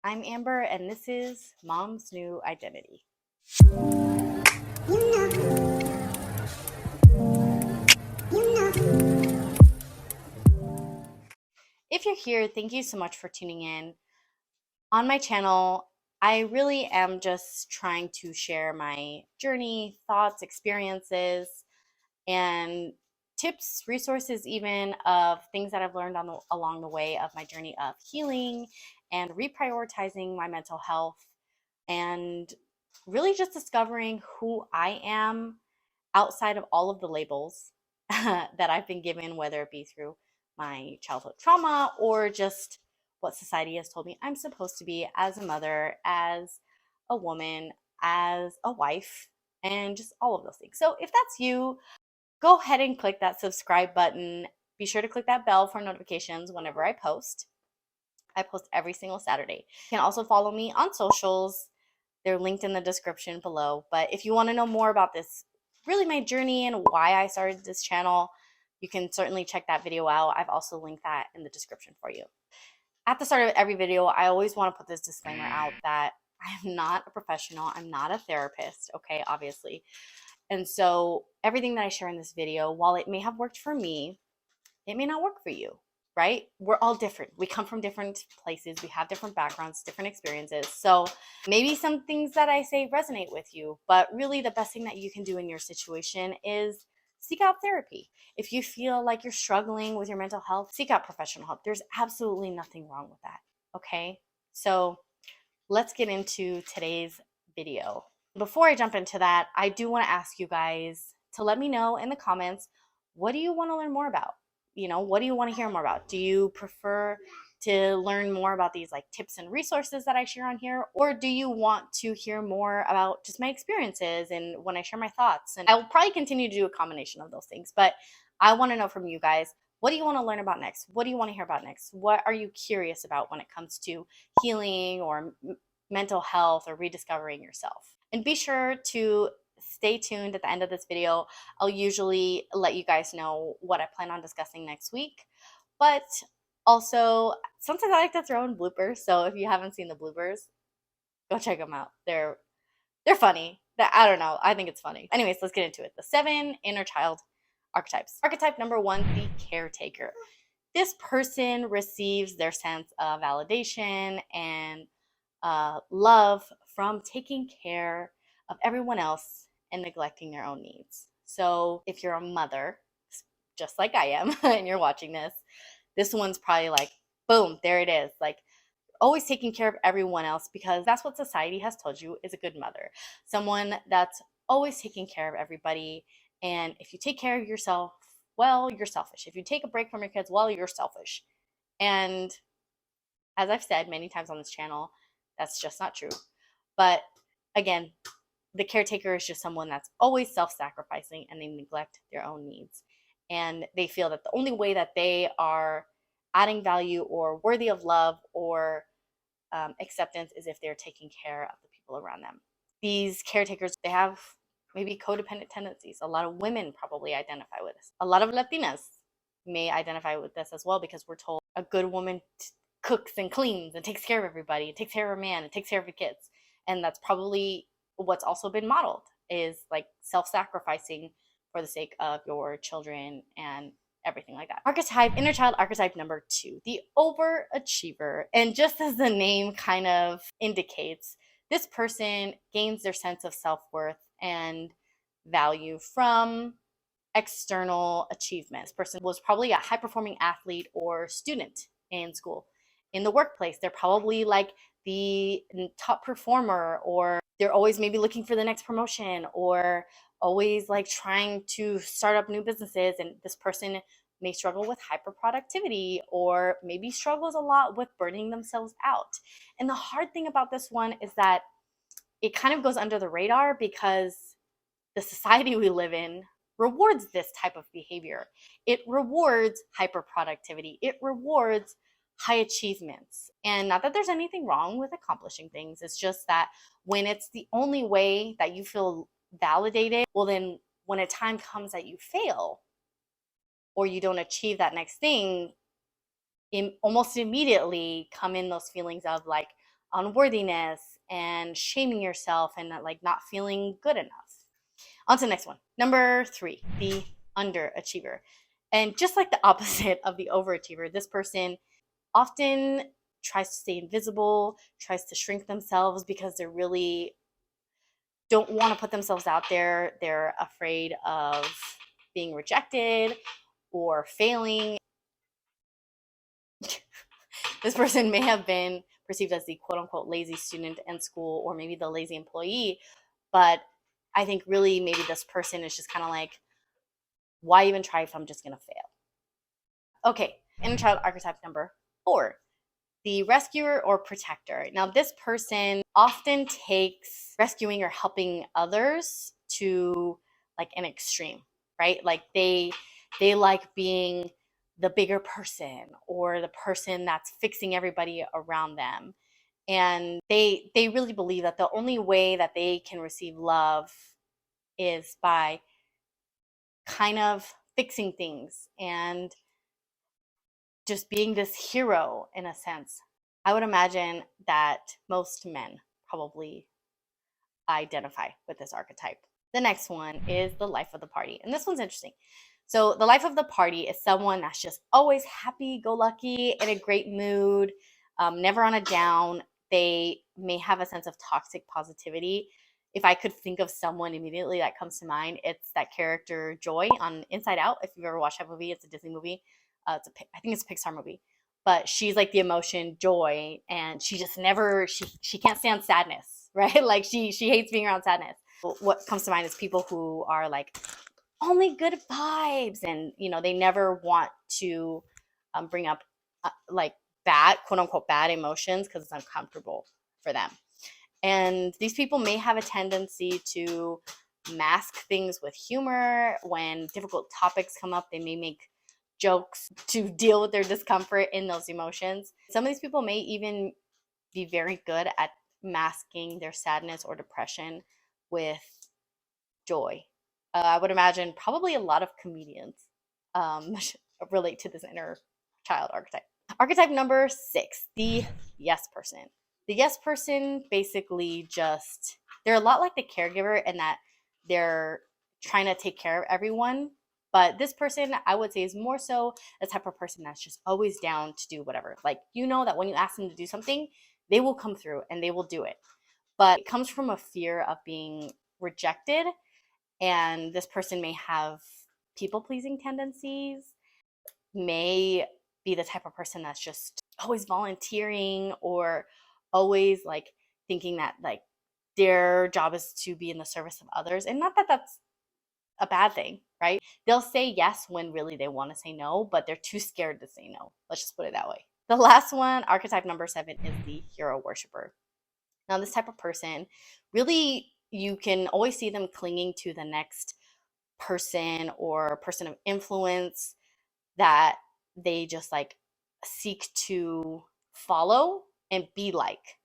I'm Amber, and this is Mom's New Identity. If you're here, thank you so much for tuning in. On my channel, I really am just trying to share my journey, thoughts, experiences, and tips, resources, even of things that I've learned along the way of my journey of healing and reprioritizing my mental health, and really just discovering who I am outside of all of the labels that I've been given, whether it be through my childhood trauma or just what society has told me I'm supposed to be as a mother, as a woman, as a wife, and just all of those things. So if that's you, go ahead and click that subscribe button. Be sure to click that bell for notifications whenever I post. I post every single Saturday. You can also follow me on socials. They're linked in the description below. But if you want to know more about this, really my journey and why I started this channel, you can certainly check that video out. I've also linked that in the description for you. At the start of every video, I always want to put this disclaimer out that I'm not a professional. I'm not a therapist, okay, obviously. And so everything that I share in this video, while it may have worked for me, it may not work for you, right? We're all different. We come from different places. We have different backgrounds, different experiences. So maybe some things that I say resonate with you, but really the best thing that you can do in your situation is seek out therapy. If you feel like you're struggling with your mental health, seek out professional help. There's absolutely nothing wrong with that, okay? So let's get into today's video. Before I jump into that, I do want to ask you guys to let me know in the comments, what do you want to learn more about? What do you want to hear more about? Do you prefer to learn more about these like tips and resources that I share on here? Or do you want to hear more about just my experiences and when I share my thoughts? And I will probably continue to do a combination of those things, but I want to know from you guys, what do you want to learn about next? What do you want to hear about next? What are you curious about when it comes to healing or mental health or rediscovering yourself? And be sure to stay tuned at the end of this video. I'll usually let you guys know what I plan on discussing next week. But also, sometimes I like to throw in bloopers. So if you haven't seen the bloopers, go check them out. They're funny. I don't know. I think it's funny. Anyways, let's get into it. The 7 inner child archetypes. Archetype number 1, the caretaker. This person receives their sense of validation and love from taking care of everyone else and neglecting their own needs. So if you're a mother, just like I am, and you're watching this one's probably like, boom, there it is. Like, always taking care of everyone else because that's what society has told you is a good mother. Someone that's always taking care of everybody. And if you take care of yourself, well, you're selfish. If you take a break from your kids, well, you're selfish. And as I've said many times on this channel, that's just not true. But again, the caretaker is just someone that's always self-sacrificing and they neglect their own needs. And they feel that the only way that they are adding value or worthy of love or acceptance is if they're taking care of the people around them. These caretakers, they have maybe codependent tendencies. A lot of women probably identify with this. A lot of Latinas may identify with this as well because we're told a good woman cooks and cleans and takes care of everybody, and takes care of her man, and takes care of the kids. And that's probably what's also been modeled, is like self-sacrificing for the sake of your children and everything like that. Archetype, inner child archetype number 2, the overachiever. And just as the name kind of indicates, this person gains their sense of self-worth and value from external achievement. This person was probably a high-performing athlete or student in school. In the workplace, they're probably like the top performer, or they're always maybe looking for the next promotion, or always like trying to start up new businesses. And this person may struggle with hyperproductivity, or maybe struggles a lot with burning themselves out. And the hard thing about this one is that it kind of goes under the radar because the society we live in rewards this type of behavior. It rewards hyperproductivity. It rewards high achievements. And not that there's anything wrong with accomplishing things. It's just that when it's the only way that you feel validated, well, then when a time comes that you fail or you don't achieve that next thing, almost immediately come in those feelings of like, unworthiness and shaming yourself and like not feeling good enough. On to the next one. Number 3, the underachiever. And just like the opposite of the overachiever, this person often tries to stay invisible, tries to shrink themselves because they really don't want to put themselves out there. They're afraid of being rejected or failing. This person may have been perceived as the quote unquote lazy student in school or maybe the lazy employee, but I think really maybe this person is just kind of like, why even try if I'm just going to fail? Okay, inner child archetype number 4, the rescuer or protector. Now, this person often takes rescuing or helping others to like an extreme, right? Like they like being the bigger person or the person that's fixing everybody around them. And they really believe that the only way that they can receive love is by kind of fixing things and just being this hero in a sense. I would imagine that most men probably identify with this archetype. The next one is the life of the party. And this one's interesting. So, the life of the party is someone that's just always happy go lucky, in a great mood, never on a down. They may have a sense of toxic positivity. If I could think of someone immediately that comes to mind, it's that character Joy on Inside Out. If you've ever watched that movie, it's a Disney movie. I think it's a Pixar movie. But she's like the emotion Joy, and she just never she can't stand sadness, right? Like she hates being around sadness. What comes to mind is people who are like only good vibes, and they never want to bring up like bad, quote unquote, bad emotions because it's uncomfortable for them. And these people may have a tendency to mask things with humor. When difficult topics come up, they may make jokes to deal with their discomfort in those emotions. Some of these people may even be very good at masking their sadness or depression with joy. I would imagine probably a lot of comedians relate to this inner child archetype. Archetype number 6, the yes person. The yes person basically just, they're a lot like the caregiver in that they're trying to take care of everyone. But this person, I would say, is more so the type of person that's just always down to do whatever. Like, that when you ask them to do something, they will come through and they will do it. But it comes from a fear of being rejected. And this person may have people-pleasing tendencies, may be the type of person that's just always volunteering or always like thinking that like their job is to be in the service of others. And not that that's a bad thing, right? They'll say yes when really they want to say no, but they're too scared to say no. Let's just put it that way. The last one, archetype number 7, is the hero worshiper. Now, this type of person, really, you can always see them clinging to the next person or person of influence that they just like seek to follow and be like.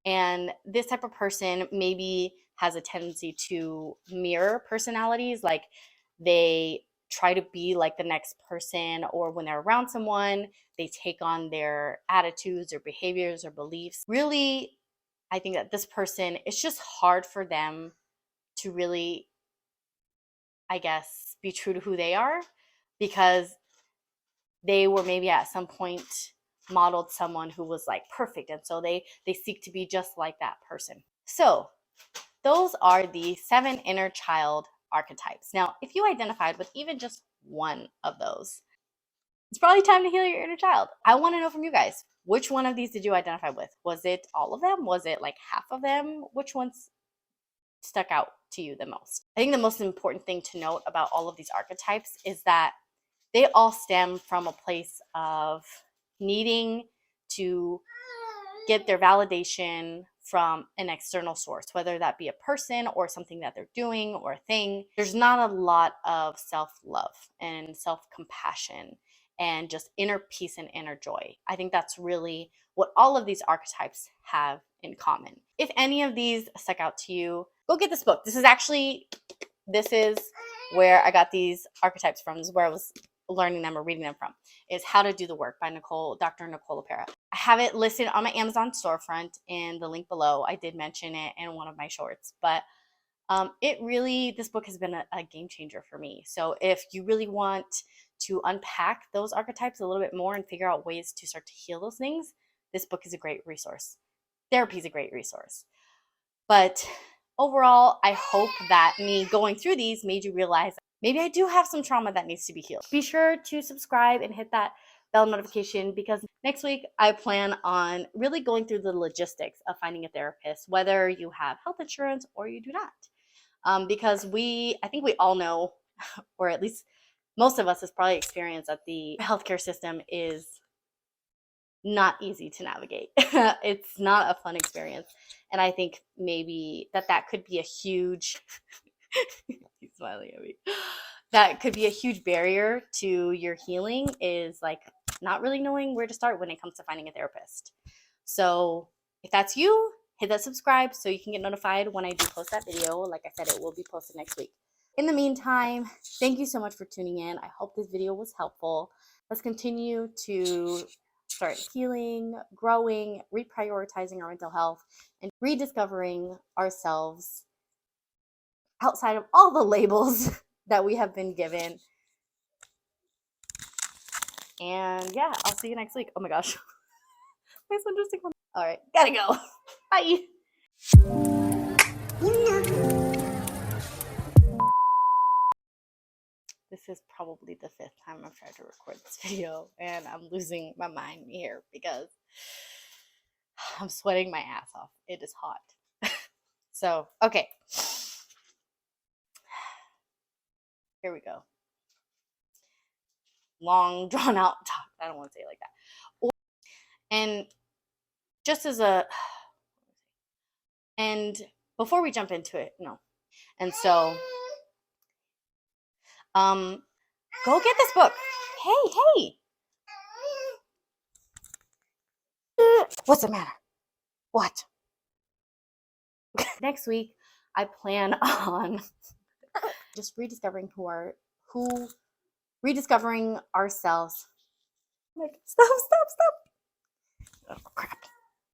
And this type of person maybe has a tendency to mirror personalities, like they try to be like the next person, or when they're around someone, they take on their attitudes or behaviors or beliefs. Really, I think that this person, it's just hard for them to really, I guess, be true to who they are, because they were maybe at some point modeled someone who was like perfect, and so they seek to be just like that person. So those are the 7 inner child archetypes. Now, if you identified with even just one of those, it's probably time to heal your inner child. I want to know from you guys, which one of these did you identify with? Was it all of them? Was it like half of them? Which ones stuck out to you the most? I think the most important thing to note about all of these archetypes is that they all stem from a place of needing to get their validation from an external source, whether that be a person or something that they're doing or a thing. There's not a lot of self-love and self-compassion and just inner peace and inner joy. I think that's really what all of these archetypes have in common. If any of these stuck out to you, go get this book. This is where I got these archetypes from. This is where I was learning them or reading them from, is How to Do the Work by Dr. Nicole LePera. I have it listed on my Amazon storefront in the link below. I did mention it in one of my shorts, but this book has been a game changer for me. So if you really want to unpack those archetypes a little bit more and figure out ways to start to heal those things, this book is a great resource. Therapy is a great resource. But overall, I hope that me going through these made you realize maybe I do have some trauma that needs to be healed. Be sure to subscribe and hit that bell notification, because next week I plan on really going through the logistics of finding a therapist, whether you have health insurance or you do not. Because I think we all know, or at least most of us has probably experienced, that the healthcare system is not easy to navigate. It's not a fun experience. And I think maybe that could be a huge, he's smiling at me, that could be a huge barrier to your healing, is like not really knowing where to start when it comes to finding a therapist. So if that's you, hit that subscribe so you can get notified when I do post that video. Like I said, it will be posted next week. In the meantime, thank you so much for tuning in. I hope this video was helpful. Let's continue to start healing, growing, reprioritizing our mental health, and rediscovering ourselves outside of all the labels that we have been given. And yeah, I'll see you next week. Oh my gosh. My son just took one. All right, gotta go. Bye. This is probably the 5th time I've tried to record this video, and I'm losing my mind here because I'm sweating my ass off. It is hot. So, okay. Here we go. Long, drawn out talk. I don't want to say it like that. And just as and before we jump into it, no. And so, go get this book. Hey. What's the matter? What? Next week, I plan on just rediscovering rediscovering ourselves. Stop. Oh, crap.